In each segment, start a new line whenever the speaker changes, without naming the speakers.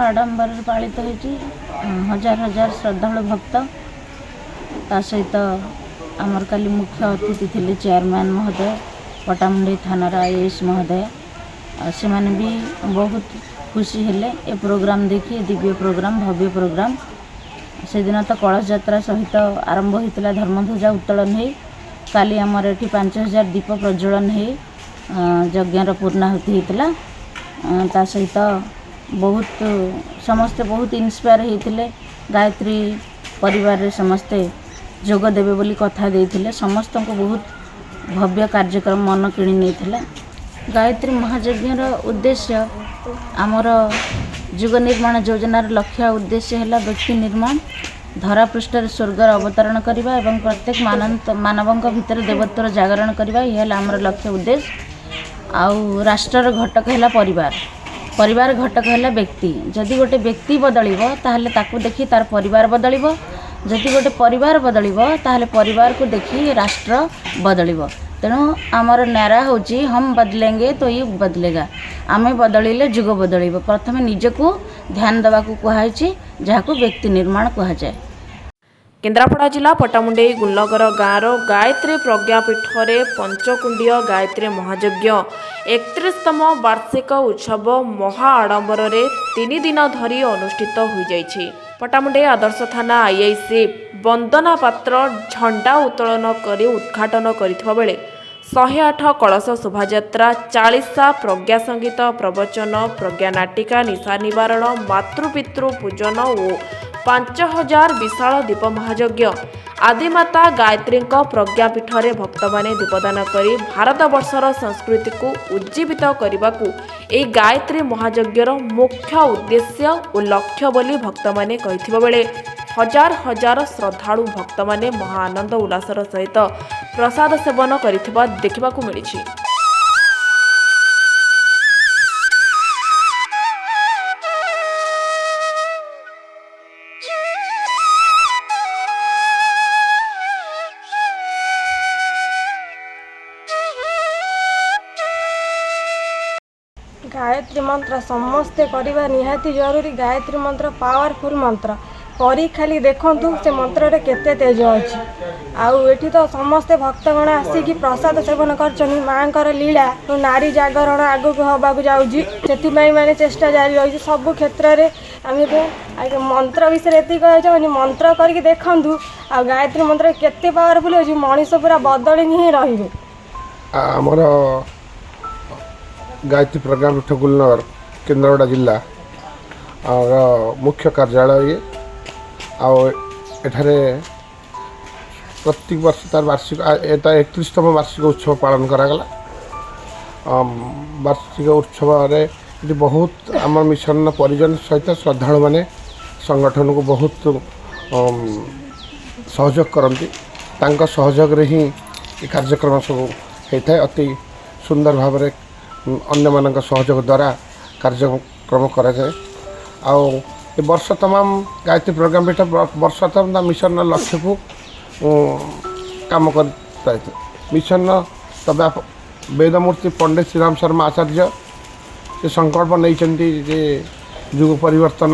आडंबर पालित होती हजार हजार श्रद्धालु भक्त ता सहित आमर काली मुख्य अतिथि थे चेयरमैन महोदय पटामुंडी थानार आईएएस महोदय से माने भी बहुत खुशी हेले ए प्रोग्राम देखी दिव्य प्रोग्राम भव्य प्रोग्राम से दिन तो कलश यात्रा सहित आरंभ होता धर्मध्वजा उत्तोलन हो काली आमर एटी 5000 दीप प्रज्वलन हो यज्ञर पूर्णाहुति होता ता सहित बहुत समस्ते बहुत इन्स्पायर होते गायत्री परिवार रे समस्ते जोग देवे बोली कथा देते समस्त को बहुत भव्य कार्यक्रम मन किणी नहीं गायत्री महायज्ञर उद्देश्य आमर जुग निर्माण योजनार लक्ष्य उद्देश्य है व्यक्ति निर्माण धरा पृष्ठ स्वर्गर अवतरण करने और प्रत्येक मानव भितर देवत्वर जागरण करने यह आमर लक्ष्य उद्देश्य आउ राष्ट्र घटक है परिवार परिवार घटक है व्यक्ति जदि गोटे व्यक्ति बदलिबो ताहले ताकू देखी तार परिवार बदलिबो जदि गोटे परिवार बदलिबो ताहले परिवार को देखी राष्ट्र बदलिबो तेणु आमर नारा होची हम बदलेंगे तो युग बदलेगा आमे बदलिले जुग बदलिबो प्रथम निजको ध्यान देवा को कहाइछि जहाको व्यक्ति निर्माण कहा जाए।
केन्द्रापड़ा जिला पटामुंडई गुलनगर गाँवर गायत्री प्रज्ञापीठ में पंचकुंडीय गायत्री महायज्ञ 31तम वार्षिक उत्सव महा आडंबर 3 दिन धरी अनुष्ठित हो जाइछि। पटामुंडई आदर्श थाना आईआईसी वंदना पात्र झंडा उत्तोलन कर उद्घाटन करथिबा बेले 108 कलश शोभायात्रा 40 प्रज्ञा संगीत प्रवचन प्रज्ञा नाटिका निशा निवारण मातृपितृ पूजन और 5000 विशाल दीप महायज्ञ आदिमाता गायत्री प्रज्ञापीठ में भक्त माने दीपदान करी भारत वर्षर संस्कृति को उज्जीवित करने को यह गायत्री महायज्ञर मुख्य उद्देश्य और लक्ष्य बोली भक्त माने कहिथिबा बेले हजार हजार श्रद्धालु भक्त माने महा आनंद उल्लासर सहित प्रसाद सेवन करिथिबा देखिबाकू मिलिछि।
गायत्री मंत्र समस्ते करवा निहाती जरूरी। गायत्री मंत्र पावरफुल मंत्र करी खाली देखंतु से मंत्र रे केते तेज अछि। आउ एठी तो समस्ते भक्तगण आसिकी प्रसाद सेवन करछनी। मांकर लीला नारी जागरण आगु हबाकू जाउजी सेति माने चेष्टा जारी रही सब क्षेत्र रे आमे आगे मंत्र विषय एति कहजनी मंत्र करके देखंतु आ गायत्री मंत्र केते पावरफुल अछि मनीष पूरा बदली नहीं रहिबे।
हमर गायत्री प्रज्ञापीठ गुलनगर केन्द्रापड़ा जिला और मुख्य कार्यालय एठारे प्रत्येक वर्ष तार वार्षिक एटा 31तम वार्षिक उत्सव पालन करागला। वार्षिक उत्सव रे बहुत आम मिशन परिजन सहित श्रद्धालु माने संगठन को बहुत सहयोग करती तांका सहयोग रे ही कार्यक्रम सब होता है। अति सुंदर भाव में अन्य मान सहयोग द्वारा कार्यक्रम करा जाए। ए वर्ष तमाम गायत्री प्रज्ञापीठ वर्ष तमाम मिशन लक्ष्य को काम कर मिशन तब वेदमूर्ति पंडित श्रीराम शर्मा आचार्य से संकल्प नहीं जे युग परिवर्तन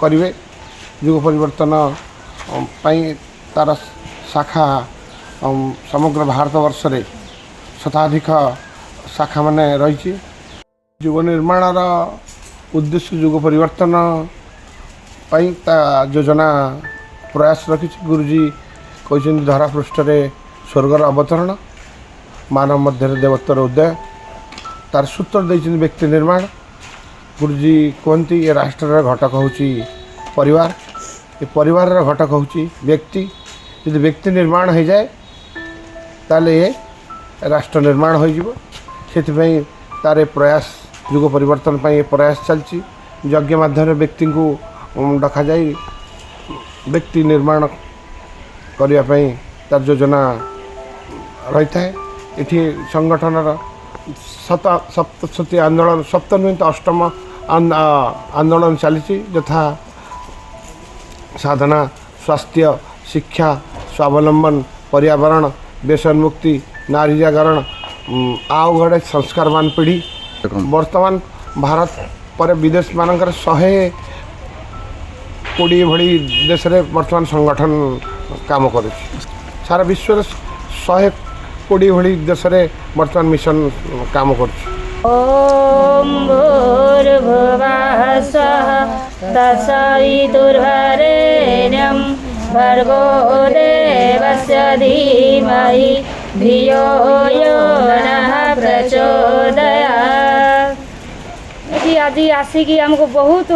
करेंगे। युग परिवर्तन तार शाखा समग्र भारत वर्ष रे शताधिक शाखा माने रही। युग निर्माण उद्देश्य युग परिवर्तन योजना प्रयास रखी। गुरुजी कहते धरा पृष्ठ रे स्वर्गर अवतरण मानव मध्य देवत्वर उदय तार सूत्र देते व्यक्ति निर्माण। गुरुजी कहते ये राष्ट्र घटक होची परिवार। ये परिवार घटक होची व्यक्ति। यदि व्यक्ति निर्माण हो जाए ताले ये राष्ट्र निर्माण हो जिवो। सेथिपई तारे प्रयास युग परिवर्तन पर प्रयास चलती। यज्ञ माध्यम व्यक्ति को डका जाए व्यक्ति निर्माण करने तार योजना रही है। ये संगठन सप्तशती आंदोलन सप्तमी तो अष्टम आंदोलन चली यथा साधना स्वास्थ्य शिक्षा स्वावलंबन पर्यावरण व्यसन मुक्ति नारी जागरण आउ गड़े संस्कारवान पीढ़ी वर्तमान भारत पर विदेश मानकर 120 भली देश रे वर्तमान संगठन काम कर सारा विश्व 120 भली देश रे वर्तमान मिशन काम कर
ॐ भूर्भुवः स्वः तत्सवितुर्वरेण्यं भर्गो देवस्य धीमहि धियो यो नः प्रचोदयात्। एठी आज आसिकी हमको बहुत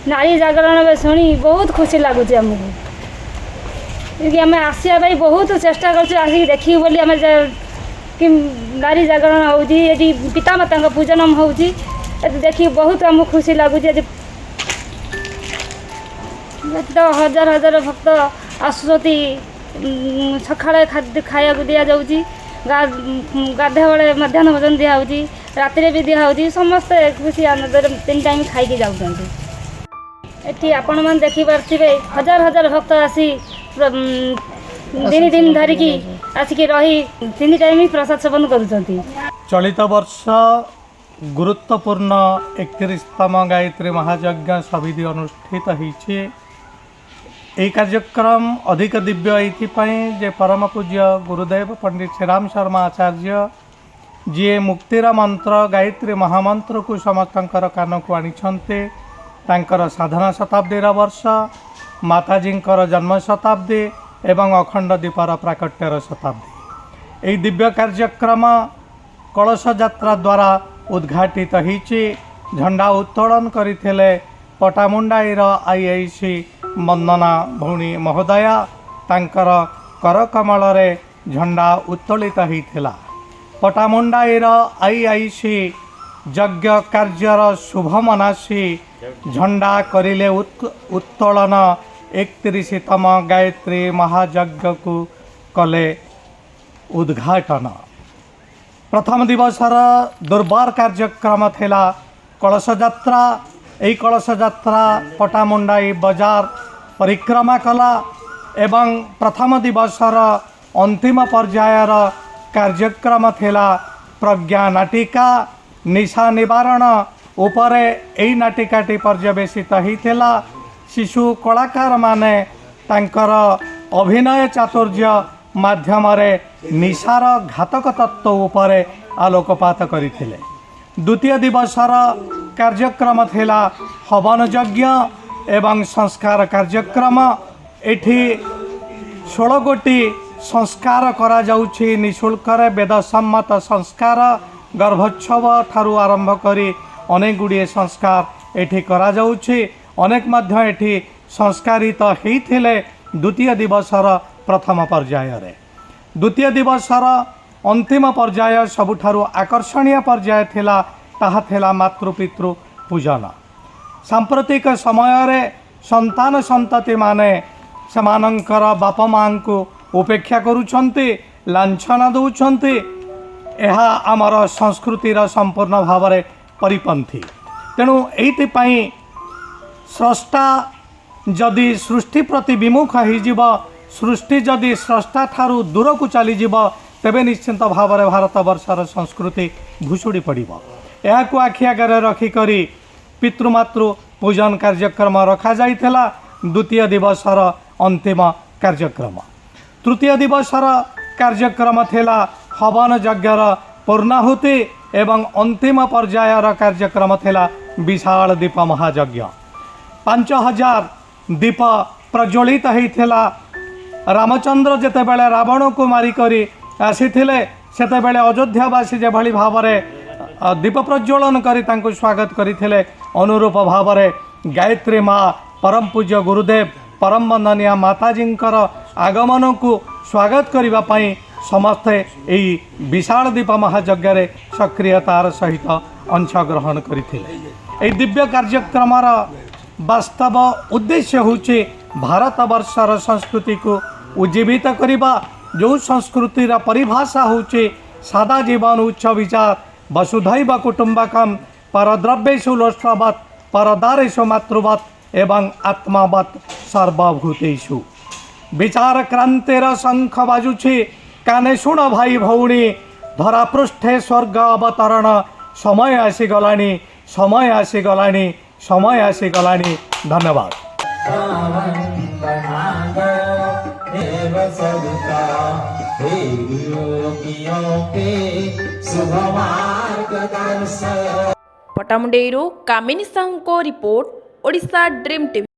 नारी जागरण में शुणी बहुत खुशी लगुच आमको कि आम आसा बहुत चेष्टा कर देखिए बोली आम कि नारी जागरण होती पितामाता पूजन होती देखिए बहुत आमको खुशी लगुच। तो हजार हजार भक्त आसुँच सकाଳେ खाद्य खाया दि जाऊँगी गाधा बेले मध्याह्न भोजन दिखाई राति भी दिखाई समस्ते खुशी आनंद 3 टाइम खाई जाऊँगी। एटी आपण मैंने देखिपे हजार हजार भक्त आसी 3 दिन धरिकी आसिकी रही 3 टाइम ही प्रसाद सेवन करुँच।
चलित वर्ष गुरुत्वपूर्ण 31तम गायत्री महायज्ञ सविधि अनुष्ठित होइछे। यह कार्यक्रम अधिक दिव्य ये जे परम पूज्य गुरुदेव पंडित श्रीराम शर्मा आचार्य जी मुक्तिर मंत्र गायत्री महामंत्र को समस्तंकर कान को आनिछन्ते। तांकर साधना शताब्दीर वर्ष माताजींकर जन्म शताब्दी एवं अखंड दीपर प्राकट्यर शताब्दी। यह दिव्य कार्यक्रम कलश यात्रा द्वारा उद्घाटित होइछि। झंडा उत्तोलन करथिले पटामुंडाईर आईआईसी वंदना भौणी महोदया तांकर करकमल रे झंडा उत्तोलित होइथिला। पटामुंडाईर आईआईसी यज्ञ कार्यर शुभ मनासी झंडा करिले उत्तोलन 31तम गायत्री महायज्ञ को कले उद्घाटन। प्रथम दिवसर दुर्बार कार्यक्रम थिला कलश यात्रा। यही कलश यात्रा पटामुंडाई बाजार परिक्रमा कला एवं प्रथम दिवसर अंतिम पर्यायर कार्यक्रम थिला प्रज्ञा नाटिका निशा निवारण उपरे यही नाटिकाटी पर्यवेसित होइथिला। शिशु कलाकार माने तांकर अभिनय चातुर्य माध्यम निशार घातक तत्व उपरे आलोकपात करथिले। द्वितीय दिवसर कार्यक्रम थिला हवन यज्ञ एवं संस्कार कार्यक्रम। एठी 16 गोटी संस्कार करा जाउछि निःशुल्क वेद सम्मत संस्कार गर्भोत्सव ठारू आरंभ करी अनेक गुड़िए संस्कार एठी करा जाउछि। अनेक मध्य एठी संस्कारित होइथिले द्वितीय दिवसर प्रथम पर्याय रे। द्वितीय दिवसर अंतिम पर्याय सबुठारु आकर्षणीय पर्याय थिला ताहा थिला मातृपितृ पूजन। सांप्रतिक समय रे संतान संतति माने समानंकर बापा मां को उपेक्षा करूछन्ति लांछना दउछन्ति। एहा आमर संस्कृतिर संपूर्ण भाव में परिपंथी। तेणु एइथिपाई स्रष्टा जदि सृष्टि प्रति विमुख होइजिब सृष्टि जदि स्रष्टा ठारू दूर को चलीजिब तेबे निश्चित भाव में भारत वर्षर संस्कृति भुशुड़ी पड़ब। यह आखि आगे रखिकरी पितृमातृ पूजन कार्यक्रम रखा जाइथिला द्वितीय दिवसर अंतिम कार्यक्रम। तृतीय दिवसर कार्यक्रम थिला हवन यज्ञर पूर्णाहुति एवं अंतिम पर्यायर कार्यक्रम थिला विशाल दीप महायज्ञ। 5000 दीप प्रज्वलित होइथिला। रामचंद्र जेतेबेले रावण को मारिकरी आसीथिले सेतेबेले अयोध्यावासी जे भली भाव में दीप प्रज्वलन करी तांको स्वागत करथिले अनुरूप भाव में गायत्री माँ परम पूज्य गुरुदेव परम वंदनीय माताजींकर आगमन को स्वागत करने पाई समस्ते यही विशाल दीप महायज्ञ सक्रियतार सहित अंशग्रहण करथिले। यह दिव्य कार्यक्रमर वास्तव उद्देश्य होचे भारत वर्षर संस्कृति को उज्जीवित करवा। जो संस्कृतिर परिभाषा होचे सादा जीवन उच्च विचार वसुधैव कुटुंबकम परद्रव्येषु लोष्टवत् परदारेषु मातृवत् एवं आत्मावत् सर्वभूतेषु। विचार क्रांतिर शंख बाजुछि काने शुण भाई भौणी धरापृष्ठे स्वर्ग अवतरण समय आसीगलानी समय आसीगलानी समय आसीगलानी धन्यवाद।
पटामुंडेईरू कामिनी साहू को रिपोर्ट ओडिशा ड्रीम टीवी।